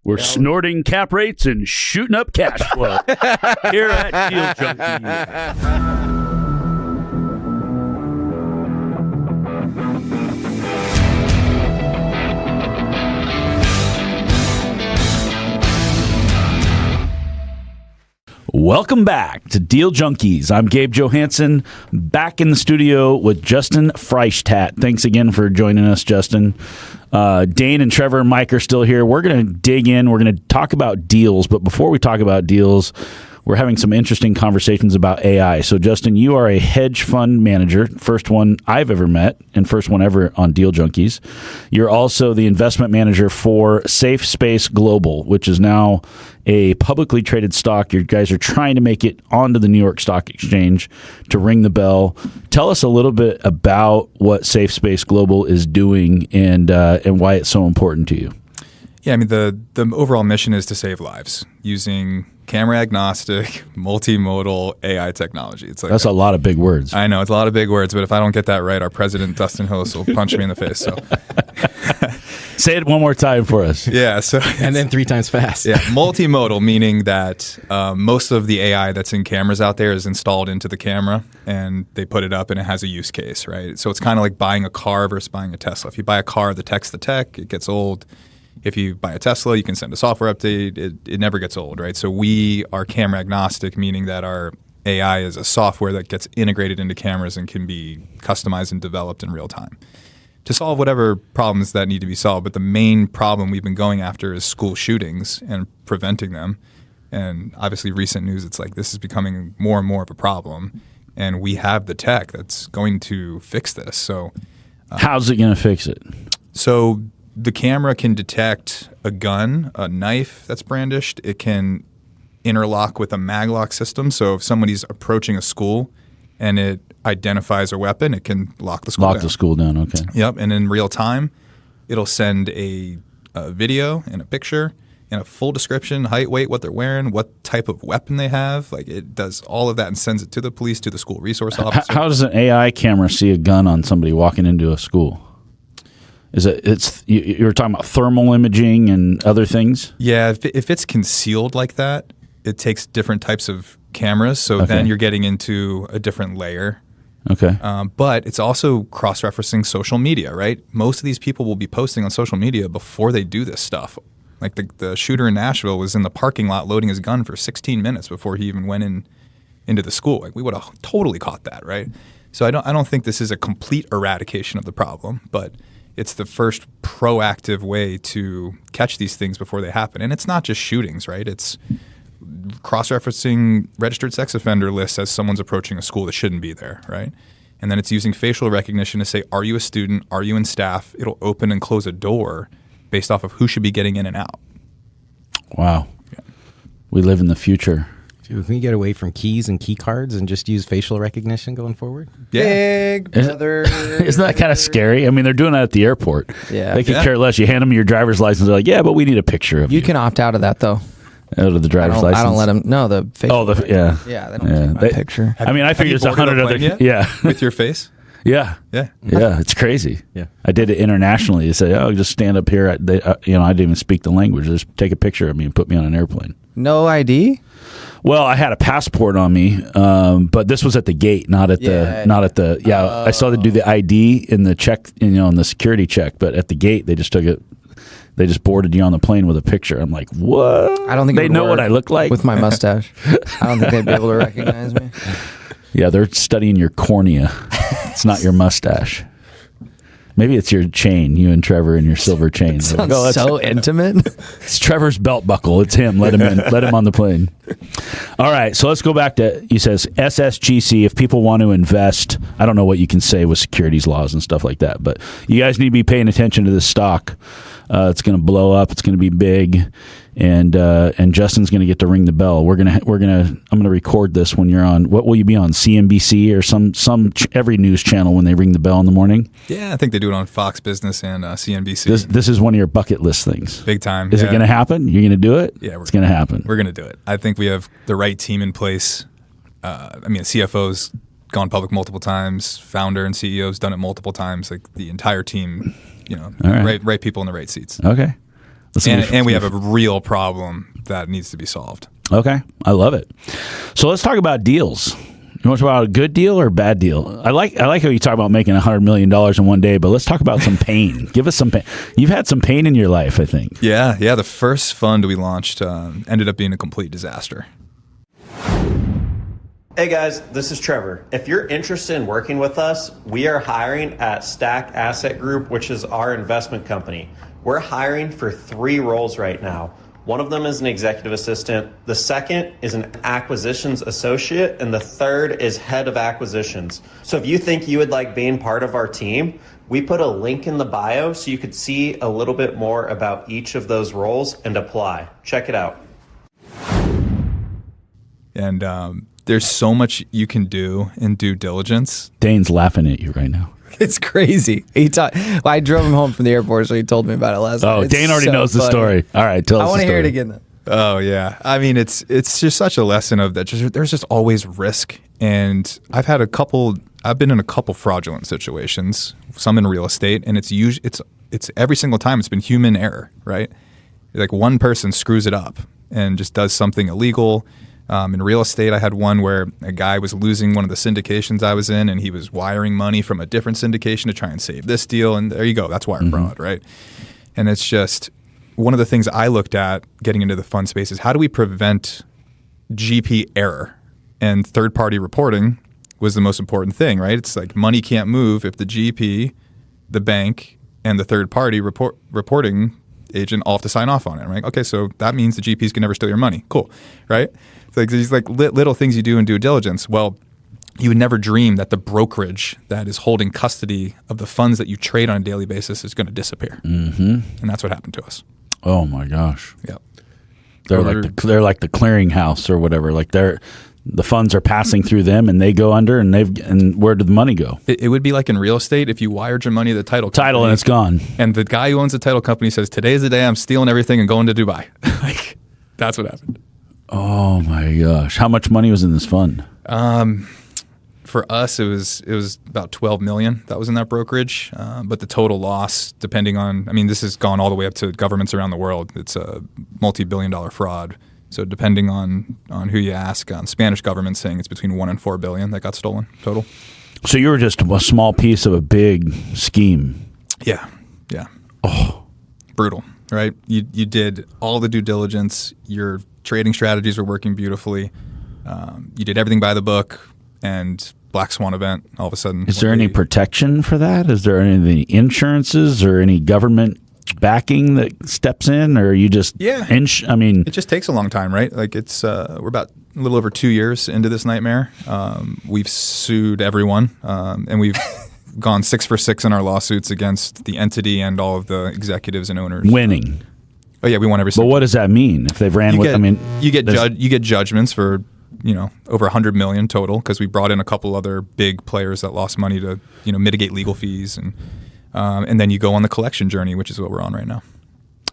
We're snorting cap rates and shooting up cash flow here at Deal Junkies. Welcome back to Deal Junkies. I'm Gabe Johansson, back in the studio with Justin Freishtat. Thanks again for joining us, Justin. Dane and Trevor and Mike are still here. We're going to dig in. We're going to talk about deals. But before we talk about deals, we're having some interesting conversations about AI. So, Justin, you are a hedge fund manager, first one I've ever met and first one ever on Deal Junkies. You're also the investment manager for SafeSpace Global, which is now a publicly traded stock. You guys are trying to make it onto the New York Stock Exchange to ring the bell. Tell us a little bit about what SafeSpace Global is doing and why it's so important to you. Yeah, I mean, the overall mission is to save lives using camera agnostic, multi-modal AI technology. It's like that's a lot of big words. I know, it's a lot of big words, but if I don't get that right, our president, Dustin Host, will punch me in the face. So say it one more time for us. Yeah. And then 3 times fast. Yeah. Multi-modal, meaning that most of the AI that's in cameras out there is installed into the camera and they put it up and it has a use case, right? So it's kind of like buying a car versus buying a Tesla. If you buy a car, the tech's the tech, it gets old. If you buy a Tesla, you can send a software update. It never gets old, right? So we are camera agnostic, meaning that our AI is a software that gets integrated into cameras and can be customized and developed in real time to solve whatever problems that need to be solved. But the main problem we've been going after is school shootings and preventing them. And obviously recent news, it's like this is becoming more and more of a problem. And we have the tech that's going to fix this. So how's it going to fix it? So the camera can detect a gun, a knife that's brandished. It can interlock with a maglock system. So if somebody's approaching a school and it identifies a weapon, it can lock the school down. Lock the school down, okay. Yep, and in real time, it'll send a video and a picture and a full description, height, weight, what they're wearing, what type of weapon they have. Like it does all of that and sends it to the police, to the school resource officer. How does an AI camera see a gun on somebody walking into a school? You were talking about thermal imaging and other things? Yeah, if it's concealed like that, it takes different types of cameras. So then you're getting into a different layer. Okay. But it's also cross-referencing social media, right? Most of these people will be posting on social media before they do this stuff. Like the shooter in Nashville was in the parking lot loading his gun for 16 minutes before he even went into the school. Like we would have totally caught that, right? So I don't think this is a complete eradication of the problem, but it's the first proactive way to catch these things before they happen. And it's not just shootings, right? It's cross-referencing registered sex offender lists as someone's approaching a school that shouldn't be there, right? And then it's using facial recognition to say, are you a student? Are you in staff? It'll open and close a door based off of who should be getting in and out. Wow. Yeah. We live in the future. Dude, can we get away from keys and key cards and just use facial recognition going forward? Yeah. Big brother. Isn't that kind of scary? I mean, they're doing that at the airport. Yeah. They could care less. You hand them your driver's license. They're like, yeah, but we need a picture of you. You can opt out of that, though. Out of the driver's license? I don't let them. No, the facial. Yeah. Yeah, they don't take my picture. I mean, I figured it's 100 other. Yeah. With your face? Yeah. Yeah. Yeah. It's crazy. Yeah. I did it internationally. They said, oh, just stand up here. I didn't even speak the language. Just take a picture of me and put me on an airplane. No ID? Well, I had a passport on me, but this was at the gate, not at the. I saw them do the ID in the check, in the security check, but at the gate they just took it. They just boarded you on the plane with a picture. I'm like, what? I don't think they know what I look like with my mustache. I don't think they'd be able to recognize me. Yeah, they're studying your cornea. It's not your mustache. Maybe it's your chain, you and Trevor and your silver chain. Sounds so intimate. It's Trevor's belt buckle. It's him. Let him in. Let him on the plane. All right, so let's go back to, he says, SSGC, if people want to invest, I don't know what you can say with securities laws and stuff like that, but you guys need to be paying attention to this stock. It's going to blow up. It's going to be big, and Justin's going to get to ring the bell. I'm going to record this when you're on. What will you be on? CNBC or every news channel when they ring the bell in the morning? Yeah, I think they do it on Fox Business and CNBC. This is one of your bucket list things. Big time. Is it going to happen? You're going to do it? Yeah, it's going to happen. We're going to do it. I think we have the right team in place. CFO's gone public multiple times. Founder and CEO's done it multiple times. Like the entire team. Right people in the right seats. Okay. And we have a real problem that needs to be solved. Okay, I love it. So let's talk about deals. You want to talk about a good deal or a bad deal? I like how you talk about making $100 million in one day, but let's talk about some pain. Give us some pain. You've had some pain in your life, I think. Yeah. The first fund we launched ended up being a complete disaster. Hey guys, this is Trevor. If you're interested in working with us, we are hiring at Stack Asset Group, which is our investment company. We're hiring for 3 roles right now. One of them is an executive assistant. The second is an acquisitions associate. And the third is head of acquisitions. So if you think you would like being part of our team, we put a link in the bio so you could see a little bit more about each of those roles and apply. Check it out. And there's so much you can do in due diligence. Dane's laughing at you right now. It's crazy. I drove him home from the airport, so he told me about it last night. Oh, It's Dane already so knows the funny. story. All right, tell us I the want to story. hear it again, though. Oh yeah, I mean it's just such a lesson of that. There's just always risk, and I've been in a couple fraudulent situations, some in real estate, and it's every single time it's been human error, right? Like one person screws it up and just does something illegal. In real estate, I had one where a guy was losing one of the syndications I was in, and he was wiring money from a different syndication to try and save this deal. And there you go. That's wire fraud, right? And it's just one of the things I looked at getting into the fund space is how do we prevent GP error? And third-party reporting was the most important thing, right? It's like money can't move if the GP, the bank, and the third-party reporting agent all have to sign off on it. Right? Okay, so that means the GPs can never steal your money. Cool, right? It's like these little things you do in due diligence. Well, you would never dream that the brokerage that is holding custody of the funds that you trade on a daily basis is going to disappear. And that's what happened to us. Oh my gosh. Yep. They're like the clearinghouse or whatever. Like the funds are passing through them and they go under and where did the money go? It would be like in real estate if you wired your money to the title company, And it's gone. and the guy who owns the title company says, "Today's the day I'm stealing everything and going to Dubai." Like that's what happened. Oh my gosh. How much money was in this fund? For us, it was about 12 million that was in that brokerage. But the total loss, depending on, I mean, this has gone all the way up to governments around the world. It's a multi-billion-dollar fraud. So depending on who you ask, Spanish government saying it's between 1 and 4 billion that got stolen total. So you were just a small piece of a big scheme. Yeah. Oh, brutal, right? You did all the due diligence. Your trading strategies were working beautifully. You did everything by the book, and black swan event. All of a sudden, Is there any protection for that? Is there any insurances or any government backing that steps in, or you just it just takes a long time, right? Like it's we're about a little over 2 years into this nightmare. We've sued everyone, and we've gone 6 for 6 in our lawsuits against the entity and all of the executives and owners. winning? Oh yeah, we won every But single. what does that mean if they've ran with? you get judgments for over 100 million total because we brought in a couple other big players that lost money to mitigate legal fees and then you go on the collection journey, which is what we're on right now.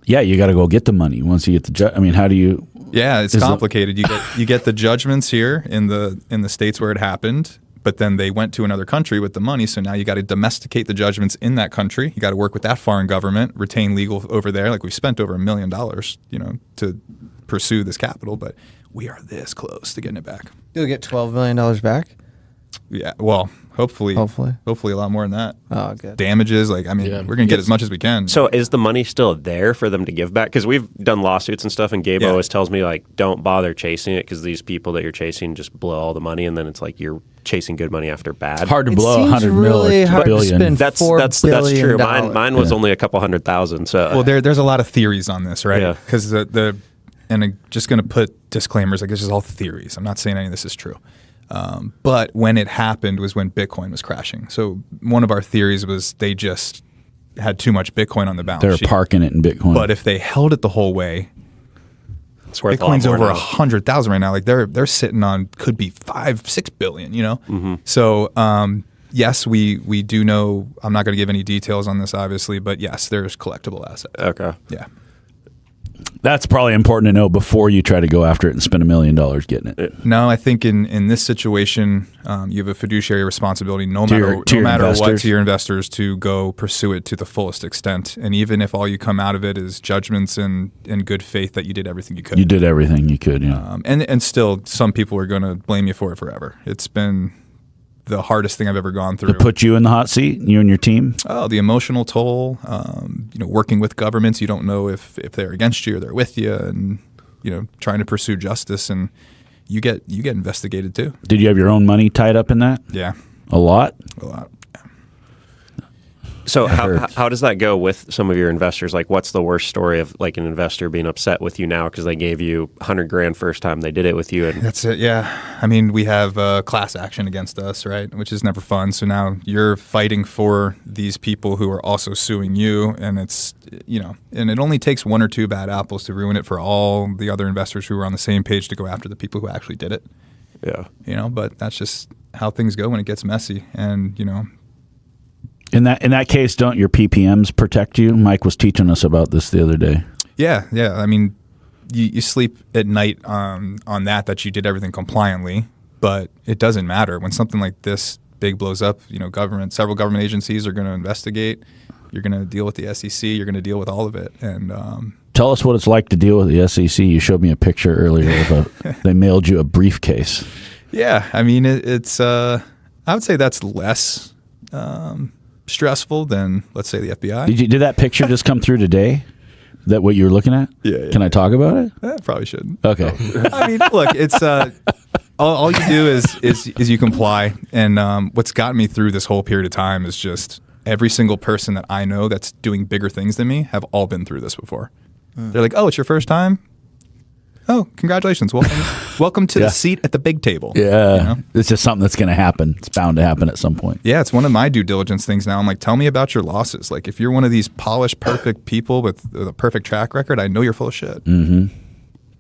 Yeah, you got to go get the money once you get the how do you? Yeah, it's complicated. You get the judgments here in the states where it happened, but then they went to another country with the money. So now you got to domesticate the judgments in that country. You got to work with that foreign government, retain legal over there. Like we've spent over $1 million, to pursue this capital, but we are this close to getting it back. You'll get $12 million back? Yeah, well, hopefully a lot more than that. Oh, good. Damages, we're going to get as much as we can. So is the money still there for them to give back? Because we've done lawsuits and stuff, and Gabe always tells me, don't bother chasing it because these people that you're chasing just blow all the money, and then it's like you're chasing good money after bad. It's hard to blow 100 really hard billion. to spend That's $4 billion. true. Mine was only a couple 100,000. So Well, there's a lot of theories on this, right? Yeah. Because and I'm just going to put disclaimers, like this is all theories. I'm not saying any of this is true. But when it happened was when Bitcoin was crashing. So one of our theories was they just had too much Bitcoin on the balance They're sheet. parking it in Bitcoin. But if they held it the whole way, it's worth Bitcoin's a lot more over now. 100,000 right now. Like they're sitting on could be 5-6 billion. So yes, we do know. I'm not going to give any details on this, obviously, but yes, there's collectible assets. Okay. Yeah. That's probably important to know before you try to go after it and spend $1 million getting it. No, I think in this situation, you have a fiduciary responsibility no matter what to your investors to go pursue it to the fullest extent. And even if all you come out of it is judgments and good faith that you did everything you could. You did everything you could, yeah. And still, some people are going to blame you for it forever. It's been the hardest thing I've ever gone through. To put you in the hot seat, you and your team? Oh, the emotional toll. Working with governments, you don't know if they're against you or they're with you, and trying to pursue justice, and you get investigated too. Did you have your own money tied up in that? Yeah, a lot. A lot. So how does that go with some of your investors? Like, what's the worst story of like an investor being upset with you now because they gave you $100,000 first time they did it with you? And that's it. Yeah, I mean, we have class action against us, right? Which is never fun. So now you're fighting for these people who are also suing you, and it's and it only takes one or two bad apples to ruin it for all the other investors who are on the same page to go after the people who actually did it. Yeah, but that's just how things go when it gets messy, and In that case, don't your PPMs protect you? Mike was teaching us about this the other day. Yeah. I mean, you sleep at night on that you did everything compliantly, but it doesn't matter when something like this big blows up. Several government agencies are going to investigate. You're going to deal with the SEC. You're going to deal with all of it. And tell us what it's like to deal with the SEC. You showed me a picture earlier of they mailed you a briefcase. Yeah, I mean, it's. I would say that's less stressful than, let's say, the FBI. Did that picture just come through today? That what you were looking at? Yeah. Can I talk about it? Probably shouldn't. Okay. I mean, look, it's all you do is you comply, and what's gotten me through this whole period of time is just every single person that I know that's doing bigger things than me have all been through this before. They're like, "Oh, it's your first time? Oh, congratulations! Welcome to the seat at the big table." Yeah, it's just something that's going to happen. It's bound to happen at some point. Yeah, it's one of my due diligence things now. I'm like, tell me about your losses. Like, if you're one of these polished, perfect people with a perfect track record, I know you're full of shit. Mm-hmm.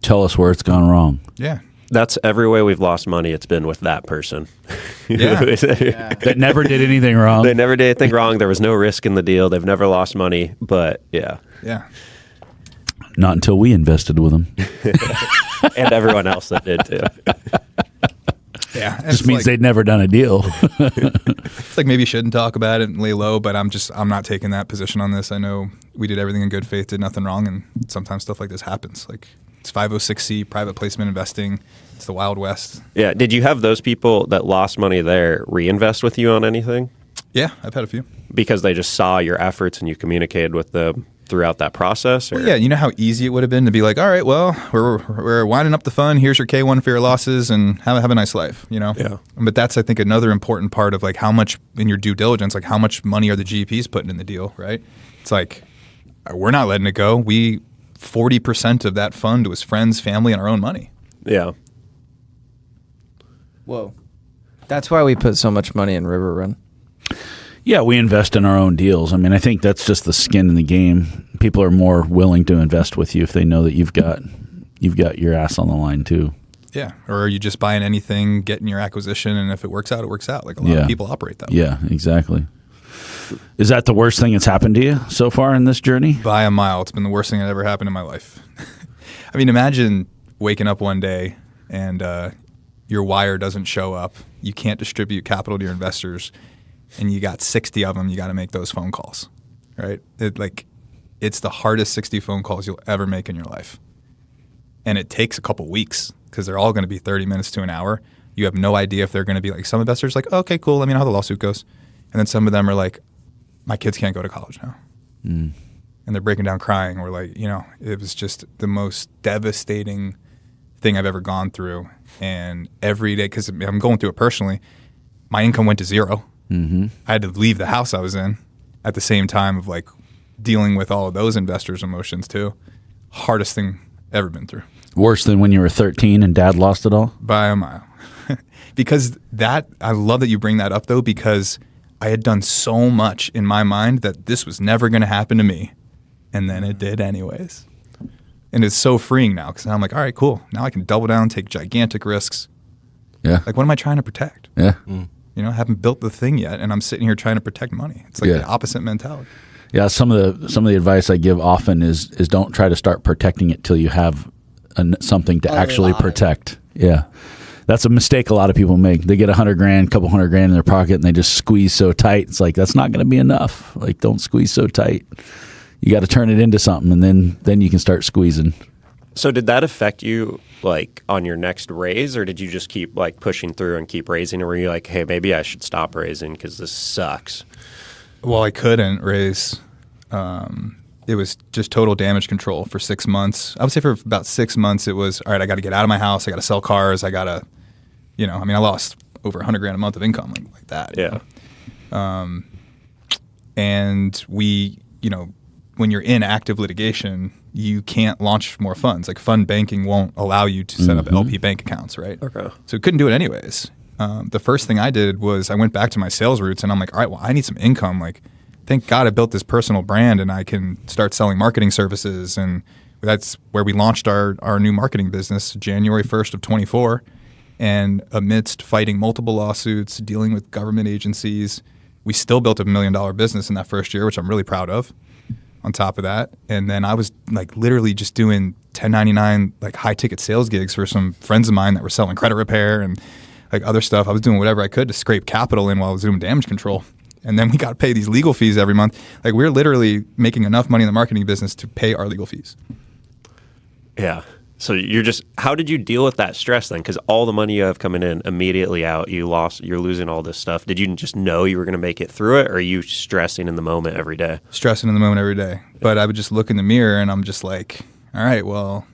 Tell us where it's gone wrong. Yeah. That's every way we've lost money. It's been with that person. Yeah. That never did anything wrong. They never did anything wrong. There was no risk in the deal. They've never lost money. But yeah. Not until we invested with them. And everyone else that did too. Yeah. Just means they'd never done a deal. It's like maybe you shouldn't talk about it and lay low, but I'm not taking that position on this. I know we did everything in good faith, did nothing wrong, and sometimes stuff like this happens. Like, it's 506c, private placement investing. It's the Wild West. Yeah. Did you have those people that lost money there reinvest with you on anything? Yeah, I've had a few. Because they just saw your efforts and you communicated with them throughout that process? Or? Well, yeah, you know how easy it would have been to be like, all right, well, we're winding up the fund. Here's your K1 for your losses, and have a nice life, Yeah. But that's, I think, another important part of like how much in your due diligence, like how much money are the GPs putting in the deal, right? It's like, we're not letting it go. 40% of that fund was friends, family, and our own money. Yeah. Whoa. That's why we put so much money in River Run. Yeah, we invest in our own deals. I mean, I think that's just the skin in the game. People are more willing to invest with you if they know that you've got your ass on the line too. Yeah, or are you just buying anything, getting your acquisition, and if it works out, it works out. Like a lot of people operate that way. Yeah, exactly. Is that the worst thing that's happened to you so far in this journey? By a mile. It's been the worst thing that ever happened in my life. I mean, imagine waking up one day and your wire doesn't show up. You can't distribute capital to your investors, and you got 60 of them. You got to make those phone calls, right? It's the hardest 60 phone calls you'll ever make in your life. And it takes a couple weeks because they're all going to be 30 minutes to an hour. You have no idea if they're going to be like, some investors like, okay, cool, let me know how the lawsuit goes. And then some of them are like, my kids can't go to college now. And they're breaking down crying, or like, it was just the most devastating thing I've ever gone through. And every day, because I'm going through it personally, my income went to zero. I had to leave the house I was in at the same time of like dealing with all of those investors' emotions too. Hardest thing ever been through. Worse than when you were 13 and dad lost it all? By a mile. Because I love that you bring that up though, because I had done so much in my mind that this was never going to happen to me. And then it did anyways. And it's so freeing now because I'm like, all right, cool. Now I can double down, take gigantic risks. Yeah. Like, what am I trying to protect? Yeah. I haven't built the thing yet, and I'm sitting here trying to protect money. It's like the opposite mentality. Yeah, some of the advice I give often is don't try to start protecting it till you have something to actually protect. Yeah. That's a mistake a lot of people make. They get $100,000, couple $100,000 in their pocket, and they just squeeze so tight. It's like, that's not going to be enough. Like, don't squeeze so tight. You got to turn it into something, and then you can start squeezing. So did that affect you, like, on your next raise, or did you just keep, like, pushing through and keep raising? Or were you like, hey, maybe I should stop raising because this sucks? Well, I couldn't raise. It was just total damage control for 6 months. I would say for about 6 months, it was, all right, I got to get out of my house. I got to sell cars. I got to, I lost over $100,000 a month of income like that. Yeah. And we, when you're in active litigation, you can't launch more funds. Like fund banking won't allow you to set up LP bank accounts, right? Okay. So couldn't do it anyways. The first thing I did was I went back to my sales roots and I'm like, all right, well, I need some income. Like, thank God I built this personal brand and I can start selling marketing services. And that's where we launched our new marketing business January 1st of 24. And amidst fighting multiple lawsuits, dealing with government agencies, we still built a $1 million business in that first year, which I'm really proud of on top of that. And then I was like literally just doing 1099 like high ticket sales gigs for some friends of mine that were selling credit repair and like other stuff. I was doing whatever I could to scrape capital in while I was doing damage control. And then we got to pay these legal fees every month. Like we're literally making enough money in the marketing business to pay our legal fees. Yeah. So how did you deal with that stress then? Because all the money you have coming in immediately out, you're losing all this stuff. Did you just know you were going to make it through it, or are you stressing in the moment every day? Stressing in the moment every day. But I would just look in the mirror and I'm just like, all right, well,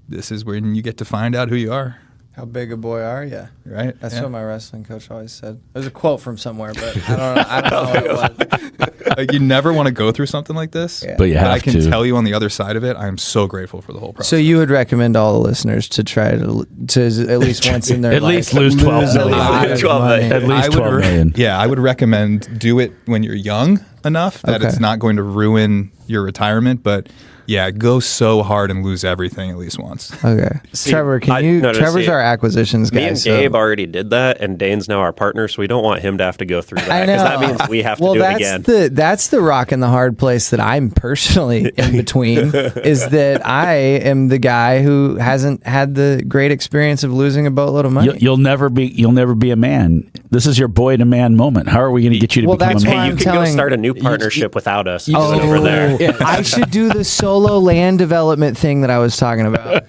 this is when you get to find out who you are. How big a boy are you? Right. That's what my wrestling coach always said. There's a quote from somewhere, but I don't know what it was. Like you never want to go through something like this, But you have I can to. tell you on the other side of it, I am so grateful for the whole process. So you would recommend all the listeners to try to at least once in their At life least lose 12 a million. lot of 12 money. million. At least 12 million. Yeah, I would recommend do it when you're young enough that it's not going to ruin your retirement. But yeah, go so hard and lose everything at least once. Okay. Trevor, Trevor's our acquisitions guy. Me and Gabe already did that, and Dane's now our partner, so we don't want him to have to go through that, because that means we have to do it again. That's the rock and the hard place that I'm personally in between, is that I am the guy who hasn't had the great experience of losing a boatload of money. You'll never be a man. This is your boy to man moment. How are we going to get you to become a that's man? why Hey, you I'm can go start a new partnership without us over there. I should do the solo land development thing that I was talking about.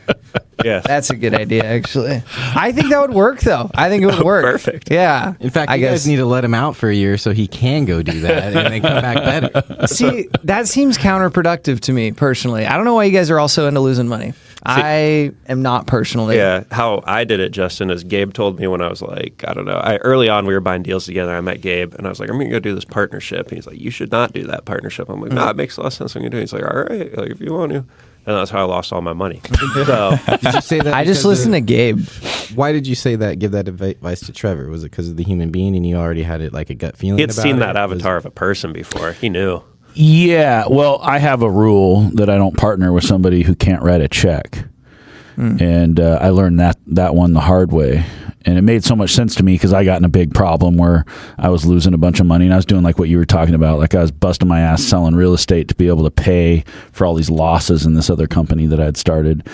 Yeah. That's a good idea, actually. I think that would work, though. I think it would work. Perfect. Yeah. In fact, I you guess guys need to let him out for a year so he can go do that and then come back better. See, that seems counterproductive to me personally. I don't know why you guys are also into losing money. I am not personally. Yeah, how I did it, Justin, is Gabe told me when I was like, I don't know, early on we were buying deals together. I met Gabe, and I was like, I'm going to go do this partnership. And he's like, you should not do that partnership. I'm like, it makes a lot of sense when you do it. He's like, all right, like if you want to. And that's how I lost all my money. So Did you say that? I just listened to Gabe. Why did you say that? Give that advice to Trevor? Was it because of the human being, and you already had it like a gut feeling? he had about seen it? that avatar of a person before. He knew. Yeah, well, I have a rule that I don't partner with somebody who can't write a check. And I learned that one the hard way. And it made so much sense to me because I got in a big problem where I was losing a bunch of money, and I was doing like what you were talking about. Like I was busting my ass selling real estate to be able to pay for all these losses in this other company that I'd started.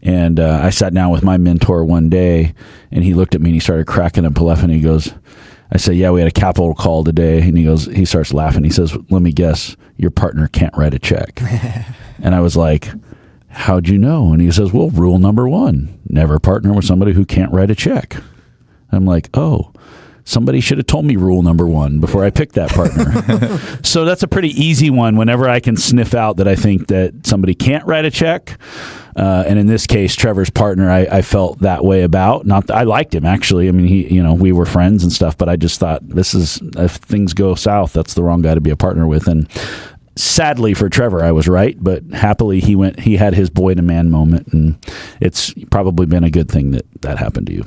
And I sat down with my mentor one day, and he looked at me and he started cracking up laughing. He goes, I said, yeah, we had a capital call today. And he starts laughing. He says, let me guess, your partner can't write a check. And I was like, how'd you know? And he says, well, rule number 1, never partner with somebody who can't write a check. I'm like, oh, somebody should have told me rule number 1 before I picked that partner. So that's a pretty easy one whenever I can sniff out that I think that somebody can't write a check. And in this case, Trevor's partner, I felt that way about. Not that I liked him, actually. I mean, we were friends and stuff, but I just thought if things go south, that's the wrong guy to be a partner with. And sadly for Trevor, I was right, but happily he had his boy to man moment, and it's probably been a good thing that happened to you.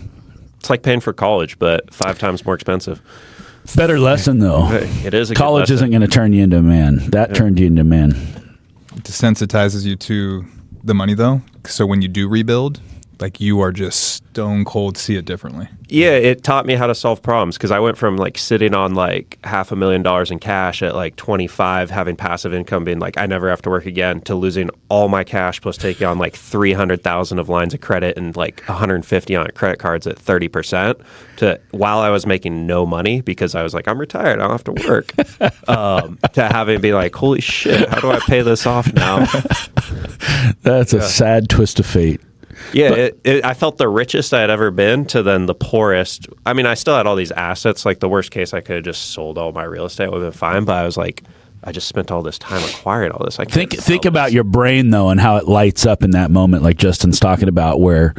It's like paying for college, but 5 times more expensive. Better lesson, though. It is a good College lesson. isn't going to turn you into a man. That turned you into a man. It desensitizes you to the money, though. So when you do rebuild, like you are just stone cold see it differently. Yeah, it taught me how to solve problems because I went from like sitting on like $500,000 in cash at like 25, having passive income, being like, I never have to work again, to losing all my cash plus taking on like 300,000 of lines of credit and like 150 on credit cards at 30%, to while I was making no money because I was like, I'm retired, I don't have to work, to having be like, holy shit, how do I pay this off now? That's a sad twist of fate. Yeah, I felt the richest I had ever been to then the poorest. I mean, I still had all these assets. Like the worst case, I could have just sold all my real estate. It would have been fine. But I was like, I just spent all this time acquiring all this. I Think about your brain, though, and how it lights up in that moment, like Justin's talking about, where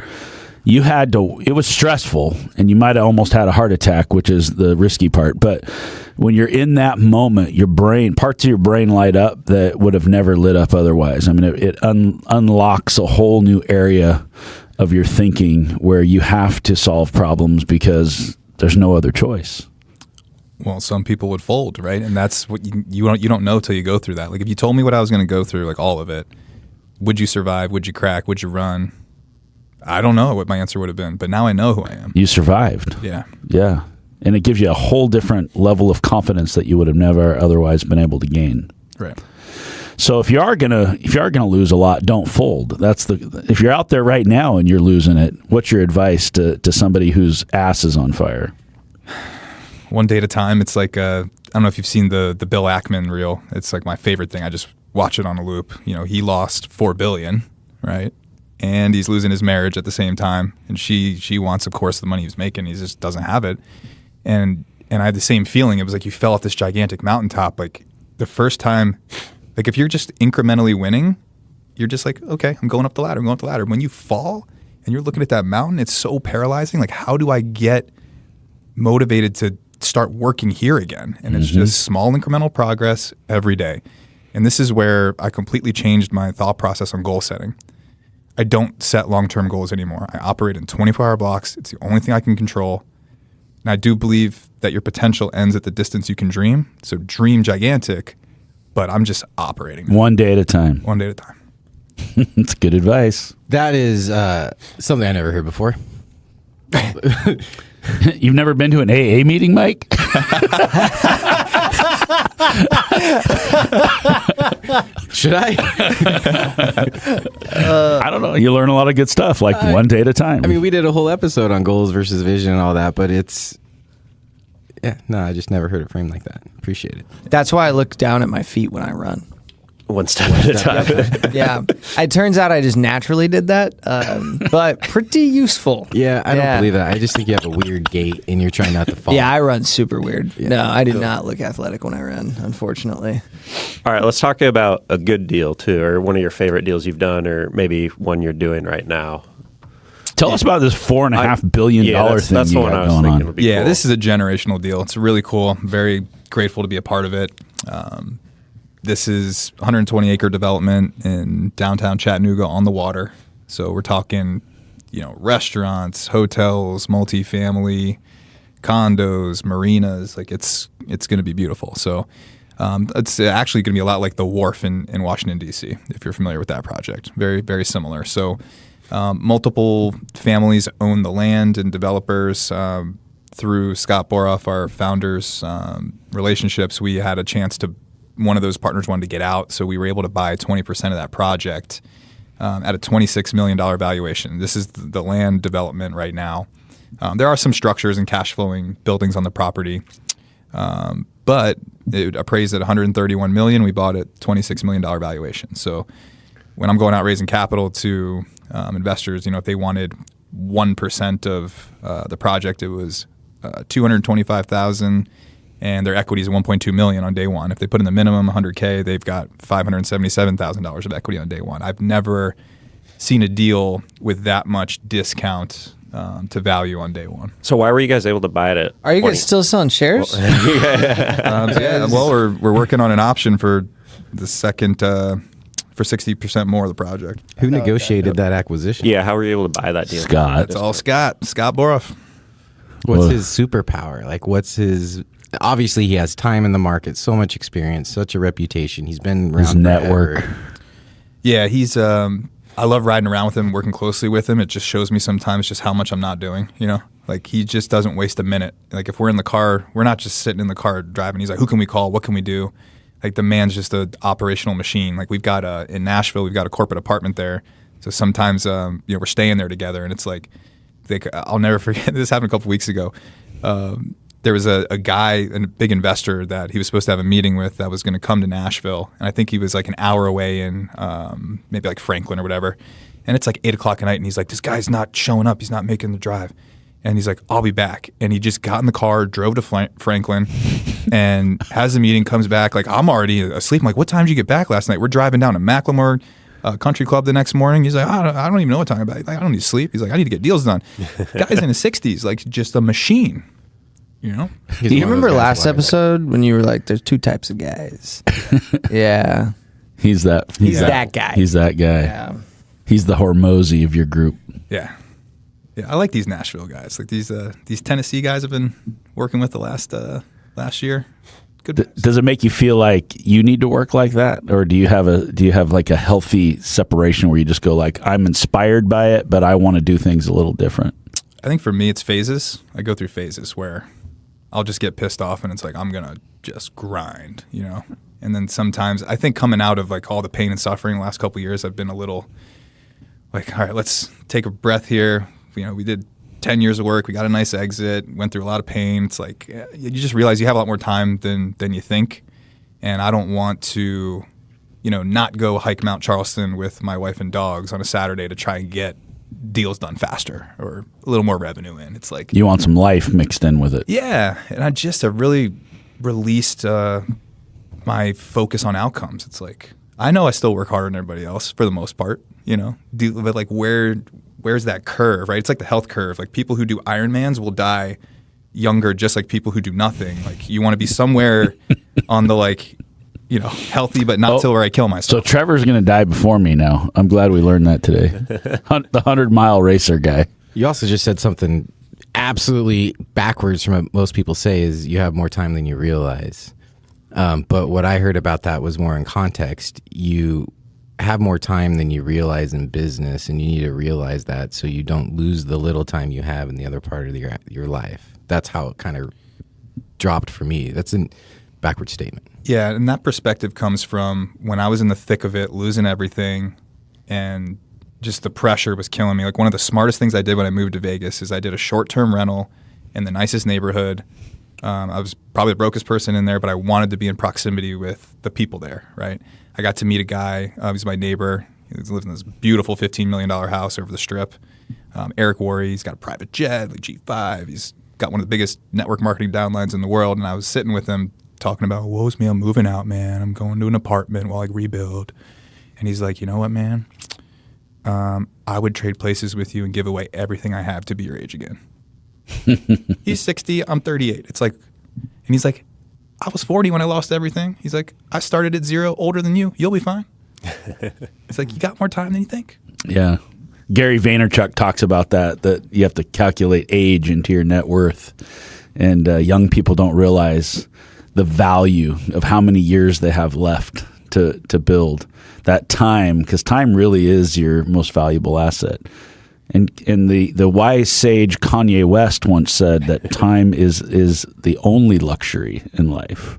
you had to, it was stressful, and you might have almost had a heart attack, which is the risky part. But when you're in that moment, your brain, parts of your brain light up that would have never lit up otherwise. I mean, it unlocks a whole new area of your thinking where you have to solve problems because there's no other choice. Well, some people would fold, right? And that's what you don't know till you go through that. Like if you told me what I was going to go through, like all of it, would you survive? Would you crack? Would you run? I don't know what my answer would have been, but now I know who I am. You survived. Yeah. Yeah. And it gives you a whole different level of confidence that you would have never otherwise been able to gain. Right. So if you are gonna lose a lot, don't fold. If you're out there right now and you're losing it, what's your advice to somebody whose ass is on fire? One day at a time. It's like I don't know if you've seen the Bill Ackman reel. It's like my favorite thing. I just watch it on a loop. You know, he lost $4 billion, right? And he's losing his marriage at the same time. And she wants, of course, the money he's making. He just doesn't have it. And I had the same feeling. It was like you fell off this gigantic mountaintop. Like the first time, like if you're just incrementally winning, you're just like, okay, I'm going up the ladder. I'm going up the ladder. When you fall and you're looking at that mountain, it's so paralyzing. Like how do I get motivated to start working here again? And it's just small incremental progress every day. And this is where I completely changed my thought process on goal setting. I don't set long-term goals anymore. I operate in 24-hour blocks. It's the only thing I can control. And I do believe that your potential ends at the distance you can dream. So dream gigantic, but I'm just operating. One day at a time. One day at a time. That's good advice. That is something I never heard before. You've never been to an AA meeting, Mike? Should I? I don't know. You learn a lot of good stuff, like one day at a time. I mean, we did a whole episode on goals versus vision and all that, but I just never heard it framed like that. Appreciate it. That's why I look down at my feet when I run. One step at a time. Yeah. It turns out I just naturally did that, but pretty useful. Yeah, I don't believe that. I just think you have a weird gait and you're trying not to fall. Yeah, I run super weird. Yeah. No, I do not look athletic when I run, unfortunately. All right, let's talk about a good deal too, or one of your favorite deals you've done, or maybe one you're doing right now. Tell us about this $4.5 billion thing that's the you one got I was going thinking on. would be Yeah, cool. this is a generational deal. It's really cool. I'm very grateful to be a part of it. This is 120-acre development in downtown Chattanooga on the water. So we're talking, restaurants, hotels, multifamily, condos, marinas. Like it's going to be beautiful. So it's actually going to be a lot like the Wharf in Washington, D.C., if you're familiar with that project. Very, very similar. So multiple families own the land and developers. Through Scott Boroff, our founder's relationships, we had a chance to one of those partners wanted to get out, so we were able to buy 20% of that project at a $26 million valuation. This is the land development right now. There are some structures and cash flowing buildings on the property, but it appraised at $131 million. We bought it $26 million valuation. So when I'm going out raising capital to investors, if they wanted 1% of the project, it was $225,000. And their equity is $1.2 million on day one. If they put in the minimum $100K, they've got $577,000 of equity on day one. I've never seen a deal with that much discount to value on day one. So why were you guys able to buy it at Are you 20? guys still selling shares? Well, we're working on an option for the second for 60% more of the project. Who negotiated that acquisition? Yeah, how were you able to buy that deal? Scott. It's all Scott Boroff. What's Well- his superpower? Like, what's his... Obviously, he has time in the market, so much experience, such a reputation. He's been around His network. forever. Yeah, he's I love riding around with him, working closely with him. It just shows me sometimes just how much I'm not doing, you know? Like, he just doesn't waste a minute. Like, if we're in the car, we're not just sitting in the car driving. He's like, who can we call? What can we do? Like, the man's just an operational machine. Like, we've got in Nashville, we've got a corporate apartment there. So sometimes, we're staying there together, and it's like, I'll never forget. This happened a couple weeks ago. There was a guy, a big investor that he was supposed to have a meeting with that was going to come to Nashville. And I think he was like an hour away in maybe like Franklin or whatever. And it's like 8 o'clock at night, and he's like, this guy's not showing up. He's not making the drive. And he's like, I'll be back. And he just got in the car, drove to Franklin, and has the meeting, comes back. Like, I'm already asleep. I'm like, what time did you get back last night? We're driving down to Macklemore Country Club the next morning. He's like, I don't even know what time about. Like, I don't need sleep. He's like, I need to get deals done. Guy's in his 60s, like just a machine. You know? Do you remember last episode when you were like, there's two types of guys? Yeah. He's that guy. He's that guy. Yeah. He's the Hormozy of your group. Yeah. Yeah, I like these Nashville guys. Like these Tennessee guys I've been working with the last year. Good. Does it make you feel like you need to work like that, or do you have like a healthy separation where you just go like, I'm inspired by it, but I want to do things a little different? I think for me it's phases. I go through phases where I'll just get pissed off and it's like, I'm gonna just grind, you know. And then sometimes I think coming out of like all the pain and suffering the last couple of years, I've been a little like, all right, let's take a breath here. You know, we did 10 years of work. We got a nice exit, went through a lot of pain. It's like, you just realize you have a lot more time than you think. And I don't want to, you know, not go hike Mount Charleston with my wife and dogs on a Saturday to try and get deals done faster or a little more revenue in. It's like, you want some life mixed in with it. Yeah. And I just have really released my focus on outcomes. It's like, I know I still work harder than everybody else for the most part, you know, but like where's that curve, right? It's like the health curve. Like people who do Ironmans will die younger just like people who do nothing. Like you want to be somewhere on the like, you know, healthy but not till where I kill myself. So Trevor's going to die before me now. I'm glad we learned that today. The 100-mile racer guy. You also just said something absolutely backwards from what most people say is you have more time than you realize. But what I heard about that was more in context. You have more time than you realize in business, and you need to realize that so you don't lose the little time you have in the other part of your life. That's how it kind of dropped for me. That's a backward statement. Yeah, and that perspective comes from when I was in the thick of it, losing everything, and just the pressure was killing me. Like one of the smartest things I did when I moved to Vegas is I did a short-term rental in the nicest neighborhood. I was probably the brokest person in there, but I wanted to be in proximity with the people there, right? I got to meet a guy. He's my neighbor. He lives in this beautiful $15 million house over the Strip. Eric Worre, he's got a private jet, like G5. He's got one of the biggest network marketing downlines in the world. And I was sitting with him talking about, woe's me, I'm moving out, man. I'm going to an apartment while I rebuild. And he's like, you know what, man? I would trade places with you and give away everything I have to be your age again. He's 60, I'm 38. It's like, and he's like, I was 40 when I lost everything. He's like, I started at zero, older than you. You'll be fine. It's like, you got more time than you think. Yeah. Gary Vaynerchuk talks about that you have to calculate age into your net worth. And young people don't realize the value of how many years they have left to build that time, because time really is your most valuable asset. And the wise sage Kanye West once said that time is the only luxury in life.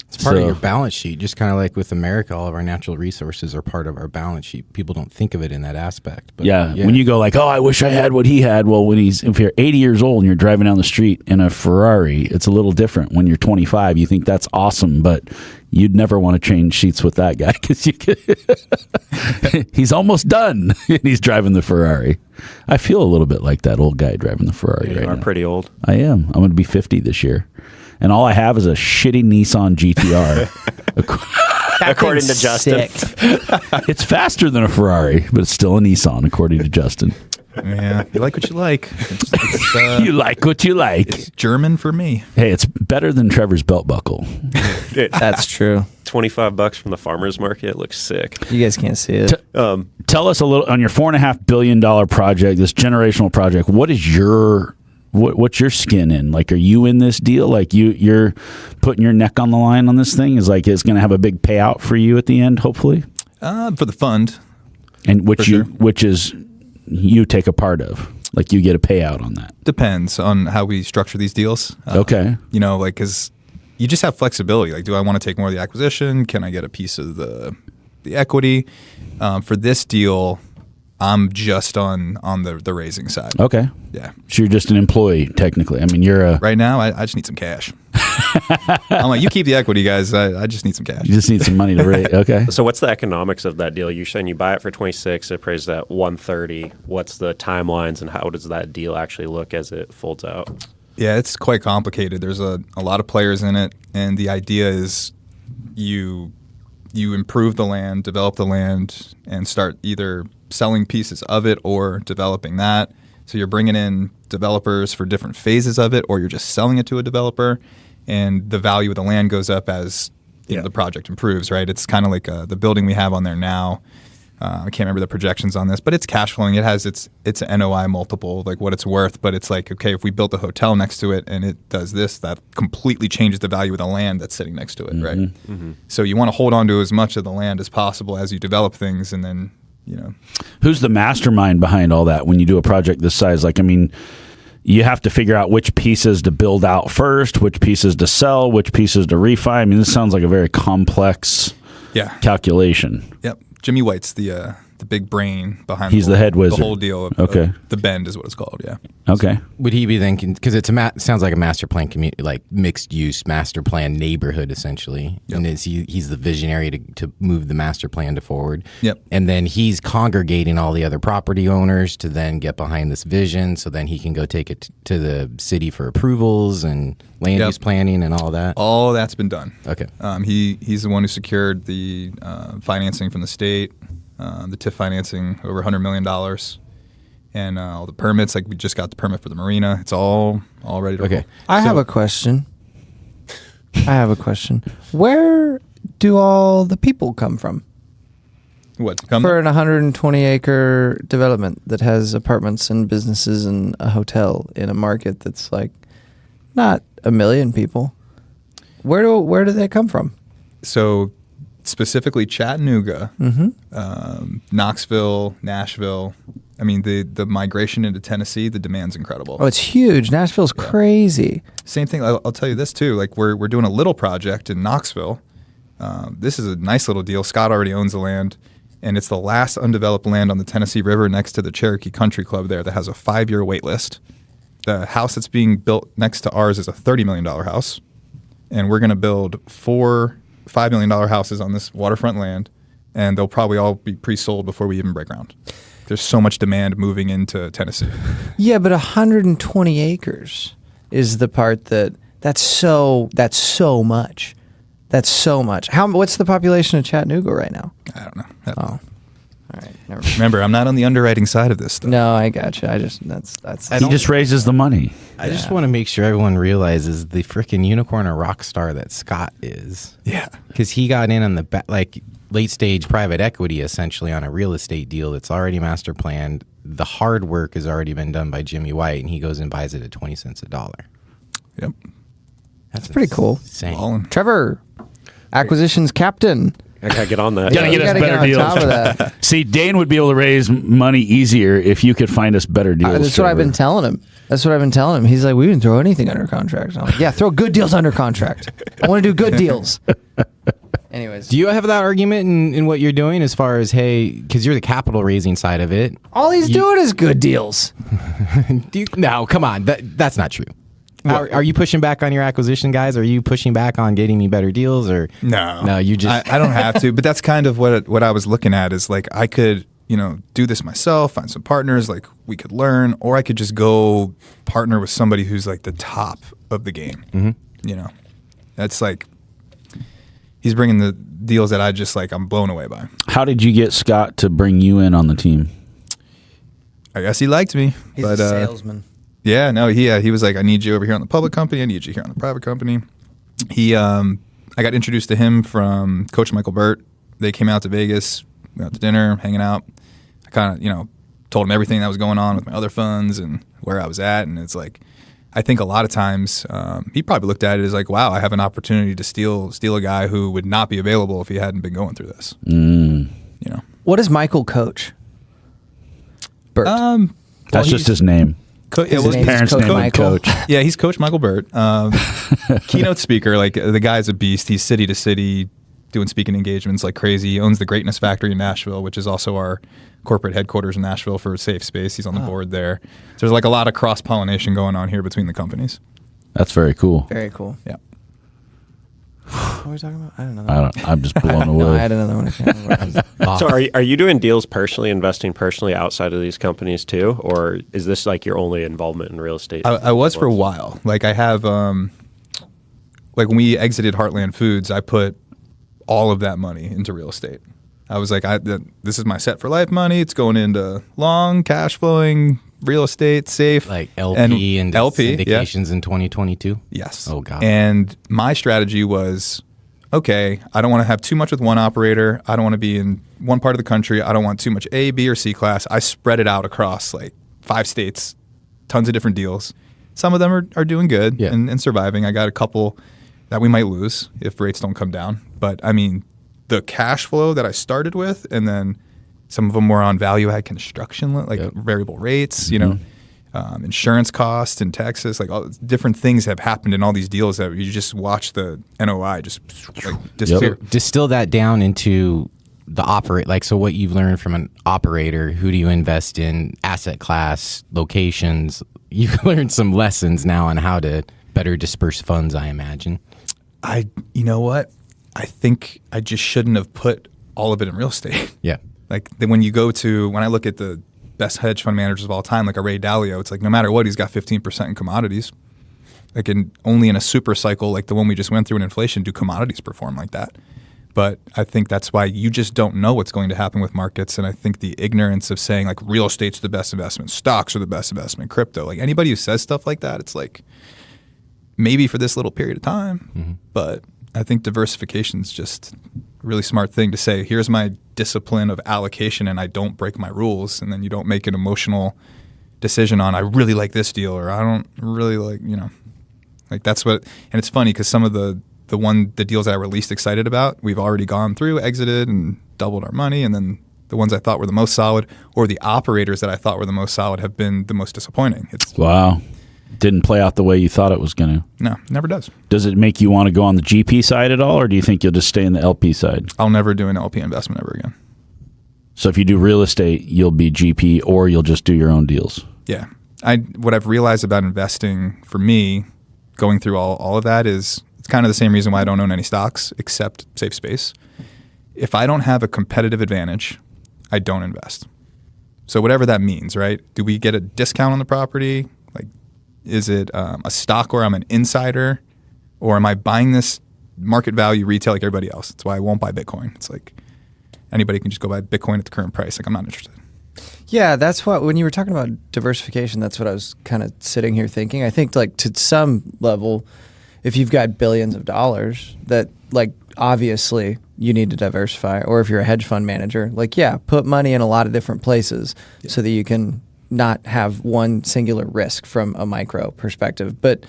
It's part of your balance sheet, just kind of like with America, all of our natural resources are part of our balance sheet. People don't think of it in that aspect. But yeah, when you go like, oh, I wish I had what he had. Well, if you're 80 years old and you're driving down the street in a Ferrari, it's a little different. When you're 25, you think that's awesome, but you'd never want to change seats with that guy because he's almost done and he's driving the Ferrari. I feel a little bit like that old guy driving the Ferrari right now. You are pretty old. I am. I'm going to be 50 this year. And all I have is a shitty Nissan GTR. According to Justin. It's faster than a Ferrari, but it's still a Nissan, according to Justin. Yeah, you like what you like. You like what you like. It's German for me. Hey, it's better than Trevor's belt buckle. That's true. $25 from the farmer's market. It looks sick. You guys can't see it. Tell us a little on your $4.5 billion project, this generational project. What is what's your skin in? Like, are you in this deal? Like you're putting your neck on the line on this thing? Is like it's going to have a big payout for you at the end, hopefully? For the fund. And For sure. which is you take a part of, like you get a payout on that. Depends on how we structure these deals. Okay. You know, like, because you just have flexibility. Like, do I want to take more of the acquisition? Can I get a piece of the equity? For this deal, I'm just on the raising side. Okay. Yeah. So you're just an employee, technically. I mean, you're a. Right now, I just need some cash. I'm like, you keep the equity, guys. I just need some cash. You just need some money to raise. Okay. So what's the economics of that deal? You're saying you buy it for 26, it appraised at 130. What's the timelines and how does that deal actually look as it folds out? Yeah, it's quite complicated. There's a lot of players in it, and the idea is you improve the land, develop the land, and start either selling pieces of it or developing that. So you're bringing in developers for different phases of it, or you're just selling it to a developer, and the value of the land goes up as the project improves, right? It's kind of like the building we have on there now. I can't remember the projections on this, but it's cash flowing. It has its NOI multiple, like what it's worth. But it's like, okay, if we built a hotel next to it and it does this, that completely changes the value of the land that's sitting next to it, right? Mm-hmm. So you want to hold on to as much of the land as possible as you develop things, and then, you know. Who's the mastermind behind all that when you do a project this size? Like, I mean, you have to figure out which pieces to build out first, which pieces to sell, which pieces to refi. I mean, this sounds like a very complex calculation. Yep. Jimmy White's the big brain behind. He's the head wizard. The whole deal. Of the Bend is what it's called. Yeah. Okay. Would he be thinking, because it's sounds like a master plan community, like mixed use master plan neighborhood essentially, and he's the visionary to move the master plan forward. Yep. And then he's congregating all the other property owners to then get behind this vision, so then he can go take it to the city for approvals and land use planning and all that. All that's been done. Okay. He's the one who secured the financing from the state, the TIF financing, over $100 million. And all the permits, like we just got the permit for the marina. It's all ready to roll. I have a question. Where do all the people come from? What? Come For an 120-acre development that has apartments and businesses and a hotel in a market that's like not a million people. Where do they come from? So specifically Chattanooga, Knoxville, Nashville. I mean, the migration into Tennessee, the demand's incredible. Oh, it's huge. Nashville's crazy. Same thing. I'll tell you this too. Like we're doing a little project in Knoxville. This is a nice little deal. Scott already owns the land, and it's the last undeveloped land on the Tennessee River next to the Cherokee Country Club there that has a 5-year wait list. The house that's being built next to ours is a $30 million house, and we're going to build 4 $5 million houses on this waterfront land, and they'll probably all be pre-sold before we even break ground. There's so much demand moving into Tennessee. Yeah, but 120 acres is the part that's so much. That's so much. What's the population of Chattanooga right now? I don't know. Oh. All right. Never mind. Remember, I'm not on the underwriting side of this stuff. No, I got you. He just raises the money. I just want to make sure everyone realizes the freaking unicorn or rock star that Scott is. Yeah. Because he got in on the late stage private equity essentially on a real estate deal that's already master planned. The hard work has already been done by Jimmy White, and he goes and buys it at 20 cents a dollar. Yep. That's pretty cool. Insane. Trevor, acquisitions captain. I gotta get on that. Gotta get us better deals. See, Dane would be able to raise money easier if you could find us better deals. That's what I've been telling him. He's like, we didn't throw anything under contract. I'm like, yeah, throw good deals under contract. I want to do good deals. Anyways. Do you have that argument in what you're doing as far as, hey, because you're the capital raising side of it? All he's doing is good deals. No, come on. That's not true. Are you pushing back on your acquisition guys? Are you pushing back on getting me better deals? Or no, you just I don't have to. But that's kind of what I was looking at is like I could do this myself, find some partners, like we could learn, or I could just go partner with somebody who's like the top of the game. Mm-hmm. That's like he's bringing the deals that I just like I'm blown away by. How did you get Scott to bring you in on the team? I guess he liked me. He's a salesman. Yeah, no, he was like, I need you over here on the public company. I need you here on the private company. I got introduced to him from Coach Michael Burt. They came out to Vegas, we went out to dinner, hanging out. I kind of, told him everything that was going on with my other funds and where I was at. And it's like, I think a lot of times he probably looked at it as like, wow, I have an opportunity to steal a guy who would not be available if he hadn't been going through this. What does Michael coach? Bert. That's just his name. His His parents' Coach name was Michael. Coach. Yeah, he's Coach Michael Burt. Keynote speaker. Like, the guy's a beast. He's city to city doing speaking engagements like crazy. He owns the Greatness Factory in Nashville, which is also our corporate headquarters in Nashville for SafeSpace. He's on the board there. So there's like a lot of cross-pollination going on here between the companies. That's very cool. Very cool. Yeah. What were we talking about? I don't know. I'm just blown No, I away. had another one. I can't remember. So are you doing deals personally, investing personally outside of these companies too? Or is this like your only involvement in real estate? I was for a while. Like, I have, like when we exited Heartland Foods, I put all of that money into real estate. I was like, this is my set for life money. It's going into long cash flowing real estate, safe. Like LP and LP, syndications in 2022? Yes. Oh, God. And my strategy was, okay, I don't want to have too much with one operator. I don't want to be in one part of the country. I don't want too much A, B, or C class. I spread it out across like 5 states, tons of different deals. Some of them are doing good and surviving. I got a couple that we might lose if rates don't come down. But I mean, the cash flow that I started with, and then some of them were on value add construction, like variable rates, you know, insurance costs in Texas, like all different things have happened in all these deals that you just watch the NOI just like disappear. Distill that down into the like, so what you've learned from an operator, who do you invest in, asset class, locations? You've learned some lessons now on how to better disperse funds, I imagine. You know what? I think I just shouldn't have put all of it in real estate. Yeah. Like, when I look at the best hedge fund managers of all time, like a Ray Dalio, it's like no matter what, he's got 15% in commodities. Like, only in a super cycle like the one we just went through in inflation do commodities perform like that. But I think that's why you just don't know what's going to happen with markets. And I think the ignorance of saying like real estate's the best investment, stocks are the best investment, crypto, like anybody who says stuff like that, it's like maybe for this little period of time, but I think diversification is just a really smart thing to say. Here's my discipline of allocation, and I don't break my rules. And then you don't make an emotional decision on I really like this deal or I don't really like, you know, like that's what. And it's funny because some of the deals that I were least excited about, we've already gone through, exited, and doubled our money. And then the ones I thought were the most solid, or the operators that I thought were the most solid, have been the most disappointing. Wow. Didn't play out the way you thought it was going to. No, never does. Does it make you want to go on the GP side at all, or do you think you'll just stay in the LP side? I'll never do an LP investment ever again. So if you do real estate, you'll be GP, or you'll just do your own deals? Yeah. What I've realized about investing for me, going through all of that, is it's kind of the same reason why I don't own any stocks except SafeSpace. If I don't have a competitive advantage, I don't invest. So whatever that means, right? Do we get a discount on the property? Like, is it a stock where I'm an insider, or am I buying this market value retail like everybody else? That's why I won't buy Bitcoin. It's like anybody can just go buy Bitcoin at the current price. Like, I'm not interested. Yeah, that's what, when you were talking about diversification, that's what I was kind of sitting here thinking. I think, like, to some level, if you've got billions of dollars, that, like, obviously you need to diversify. Or if you're a hedge fund manager, like, yeah, put money in a lot of different places so that you can not have one singular risk from a micro perspective. But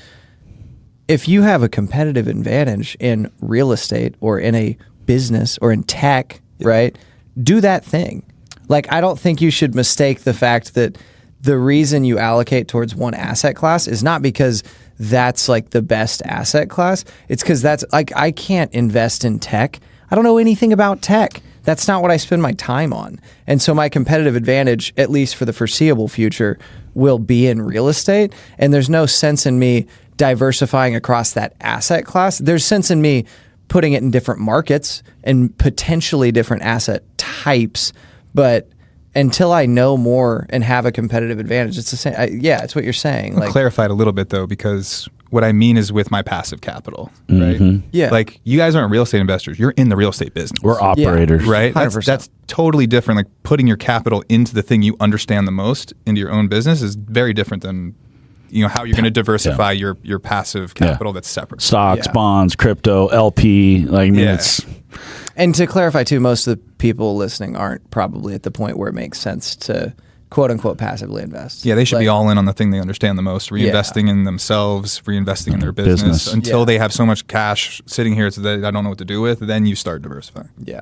if you have a competitive advantage in real estate or in a business or in tech, right, do that thing. Like, I don't think you should mistake the fact that the reason you allocate towards one asset class is not because that's like the best asset class. It's because that's like, I can't invest in tech. I don't know anything about tech. That's not what I spend my time on. And so my competitive advantage, at least for the foreseeable future, will be in real estate. And there's no sense in me diversifying across that asset class. There's sense in me putting it in different markets and potentially different asset types. But until I know more and have a competitive advantage, it's the same. Yeah, it's what you're saying. I'll clarify it a little bit, though, because what I mean is with my passive capital, right? Yeah. Like, you guys aren't real estate investors. You're in the real estate business. We're operators. Right? 100%. That's totally different. Like, putting your capital into the thing you understand the most into your own business is very different than, you know, how you're going to diversify your passive capital that's separate. Stocks, bonds, crypto, LP. Like, I mean, it's... And to clarify, too, most of the people listening aren't probably at the point where it makes sense to, quote unquote, passively invest. Yeah, they should be all in on the thing they understand the most, reinvesting in themselves, reinvesting in their business. Until they have so much cash sitting here that I don't know what to do with, then you start diversifying. Yeah.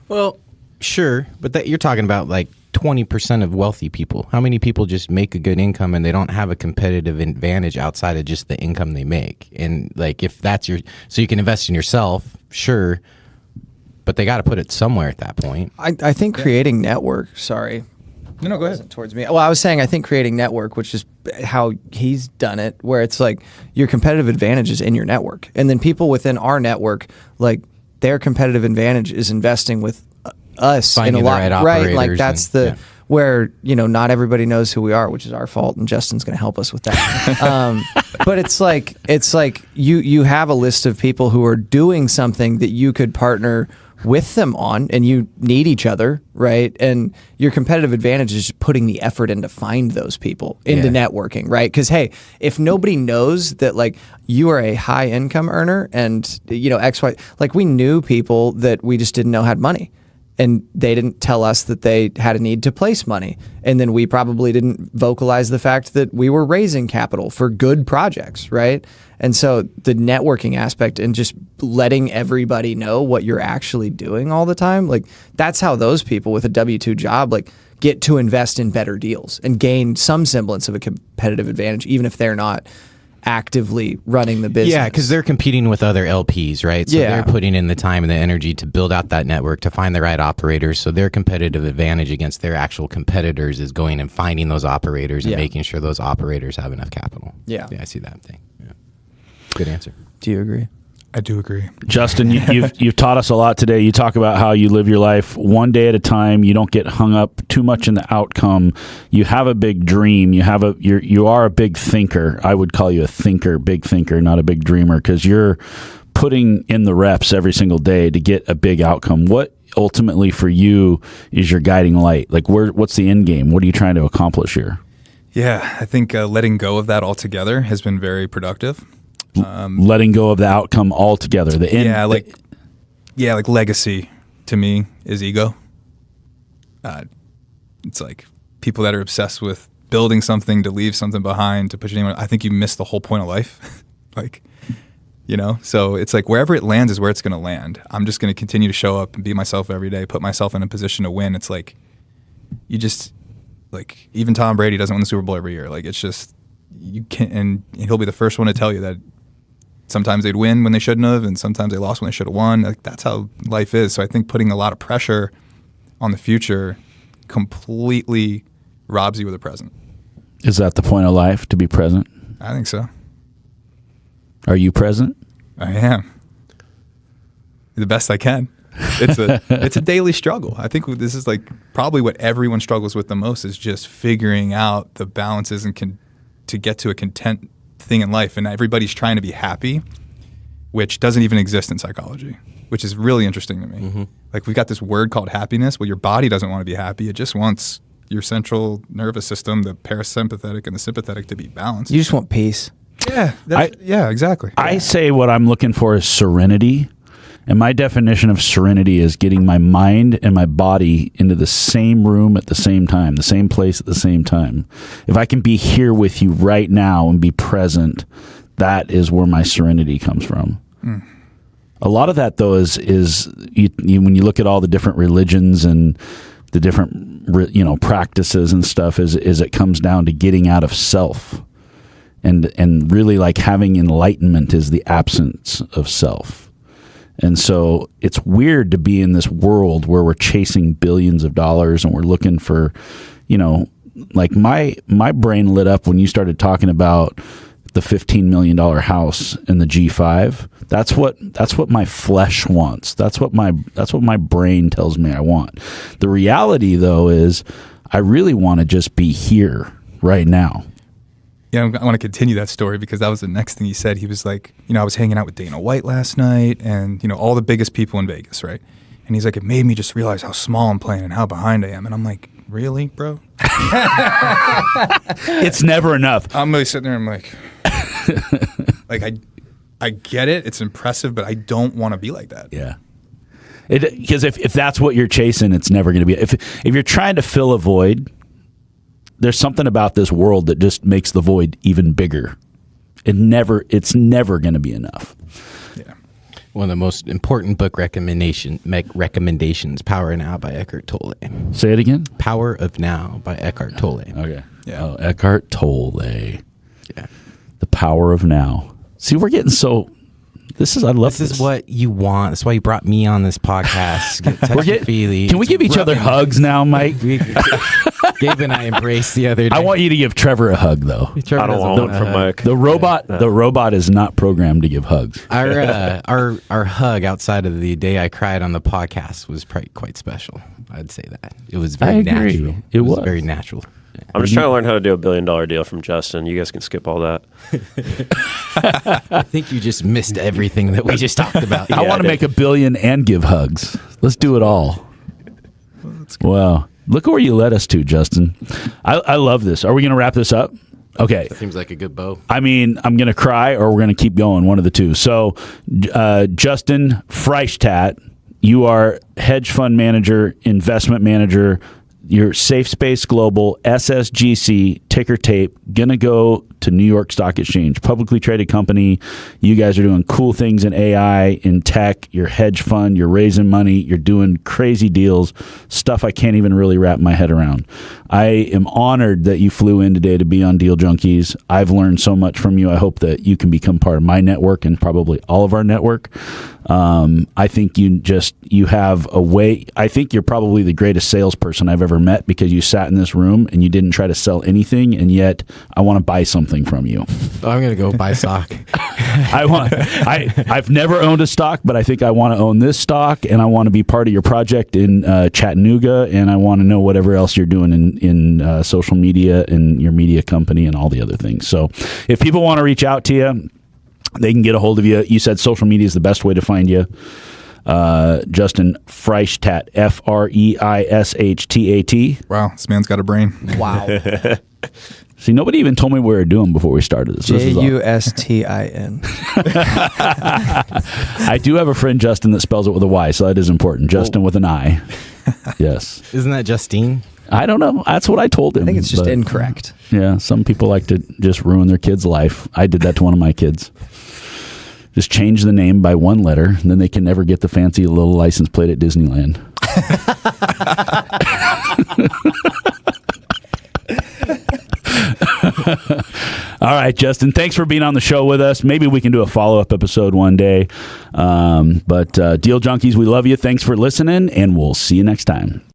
Well, sure, but that you're talking about like 20% of wealthy people. How many people just make a good income and they don't have a competitive advantage outside of just the income they make? And like, if that's so you can invest in yourself, sure, but they got to put it somewhere at that point. I think creating network, sorry. No, go ahead. Towards me. Well, I was saying I think creating network, which is how he's done it, where it's like your competitive advantage is in your network. And then people within our network, like their competitive advantage is investing with us Finding in a lot, the right? Like that's and, where, not everybody knows who we are, which is our fault, and Justin's going to help us with that. But it's like you have a list of people who are doing something that you could partner with them on, and you need each other, right? And your competitive advantage is just putting the effort in to find those people into networking, right? Because hey, if nobody knows that like you are a high income earner and X, Y, like we knew people that we just didn't know had money. And they didn't tell us that they had a need to place money. And then we probably didn't vocalize the fact that we were raising capital for good projects, right? And so the networking aspect and just letting everybody know what you're actually doing all the time, like that's how those people with a W-2 job like get to invest in better deals and gain some semblance of a competitive advantage, even if they're not actively running the business. Yeah, because they're competing with other LPs, right? So they're putting in the time and the energy to build out that network, to find the right operators. So their competitive advantage against their actual competitors is going and finding those operators and making sure those operators have enough capital. Yeah, I see that thing. Yeah. Good answer. Do you agree? I do agree. Justin, you've taught us a lot today. You talk about how you live your life one day at a time. You don't get hung up too much in the outcome. You have a big dream. You are a big thinker. I would call you a thinker, big thinker, not a big dreamer, because you're putting in the reps every single day to get a big outcome. What ultimately for you is your guiding light? Like what's the end game? What are you trying to accomplish here? Yeah, I think letting go of that altogether has been very productive. Letting go of the outcome altogether. The end. Like legacy to me is ego. It's like people that are obsessed with building something to leave something behind to put your name on. I think you miss the whole point of life. So it's like wherever it lands is where it's going to land. I'm just going to continue to show up and be myself every day, put myself in a position to win. It's like you just like even Tom Brady doesn't win the Super Bowl every year. Like it's just you can't, and he'll be the first one to tell you that. Sometimes they'd win when they shouldn't have, and sometimes they lost when they should have won. Like that's how life is. So I think putting a lot of pressure on the future completely robs you of the present. Is that the point of life, to be present? I think so. Are you present? I am. The best I can. It's a daily struggle. I think this is like probably what everyone struggles with the most is just figuring out the balances and to get to a content thing in life, and everybody's trying to be happy, which doesn't even exist in psychology, which is really interesting to me. Mm-hmm. Like we've got this word called happiness. Well, your body doesn't want to be happy. It just wants your central nervous system, the parasympathetic and the sympathetic, to be balanced. You just want peace. Yeah, exactly. I say what I'm looking for is serenity. And my definition of serenity is getting my mind and my body into the same room at the same time, the same place at the same time. If I can be here with you right now and be present, that is where my serenity comes from. Mm. A lot of that, though, is when you look at all the different religions and the different practices and stuff, is it comes down to getting out of self, and really like having enlightenment is the absence of self. And so it's weird to be in this world where we're chasing billions of dollars and we're looking for, like my brain lit up when you started talking about the $15 million house in the G5. That's what my flesh wants. That's what my brain tells me I want. The reality, though, is I really want to just be here right now. Yeah, I want to continue that story because that was the next thing he said. He was like, I was hanging out with Dana White last night and, all the biggest people in Vegas, right? And he's like, it made me just realize how small I'm playing and how behind I am. And I'm like, really, bro? It's never enough. I'm really sitting there and I'm like, I get it. It's impressive, but I don't want to be like that. Yeah. Because if that's what you're chasing, it's never going to be. If you're trying to fill a void, there's something about this world that just makes the void even bigger. It's never going to be enough. Yeah. One of the most important book recommendations, Power of Now by Eckhart Tolle. Say it again. Power of Now by Eckhart Tolle. Okay. Yeah. Oh, Eckhart Tolle. Yeah. The Power of Now. See, we're getting so. I love This is what you want. That's why you brought me on this podcast. Get touchy-feely. Can we give each other hugs now, Mike? Gabe and I embraced the other day. I want you to give Trevor a hug, though. Trevor I don't doesn't want one a from hug. Mike. The robot is not programmed to give hugs. Our hug outside of the day I cried on the podcast was quite special. I'd say that. It was very I agree. natural. It was. very natural. I'm just trying to learn how to do $1 billion deal from Justin. You guys can skip all that. I think you just missed everything that we just talked about. I want to make $1 billion and give hugs. Let's do it all. Wow. Look where you led us to, Justin. I love this. Are we going to wrap this up? Okay. That seems like a good bow. I mean, I'm going to cry or we're going to keep going, one of the two. So, Justin Freishtat, you are hedge fund manager, investment manager. You're SafeSpace Global, SSGC, ticker tape, going to go to New York Stock Exchange, publicly traded company. You guys are doing cool things in AI, in tech, your hedge fund, you're raising money, you're doing crazy deals, stuff I can't even really wrap my head around. I am honored that you flew in today to be on Deal Junkies. I've learned so much from you. I hope that you can become part of my network and probably all of our network. I think you have a way. I think you're probably the greatest salesperson I've ever met because you sat in this room and you didn't try to sell anything, and yet I want to buy something from you. I'm going to go buy stock. I've never owned a stock, but I think I want to own this stock, and I want to be part of your project in Chattanooga, and I want to know whatever else you're doing in social media and your media company and all the other things. So if people want to reach out to you, they can get a hold of you. You said social media is the best way to find you. Justin Freishtat, Freishtat. Wow, this man's got a brain. Wow. See, nobody even told me what we were doing before we started this. Justin. I do have a friend, Justin, that spells it with a Y, so that is important. Justin with an I. Yes. Isn't that Justine? I don't know. That's what I told him. I think it's just incorrect. Yeah, some people like to just ruin their kid's life. I did that to one of my kids. Just change the name by one letter, and then they can never get the fancy little license plate at Disneyland. All right, Justin, thanks for being on the show with us. Maybe we can do a follow-up episode one day. But Deal Junkies, we love you. Thanks for listening, and we'll see you next time.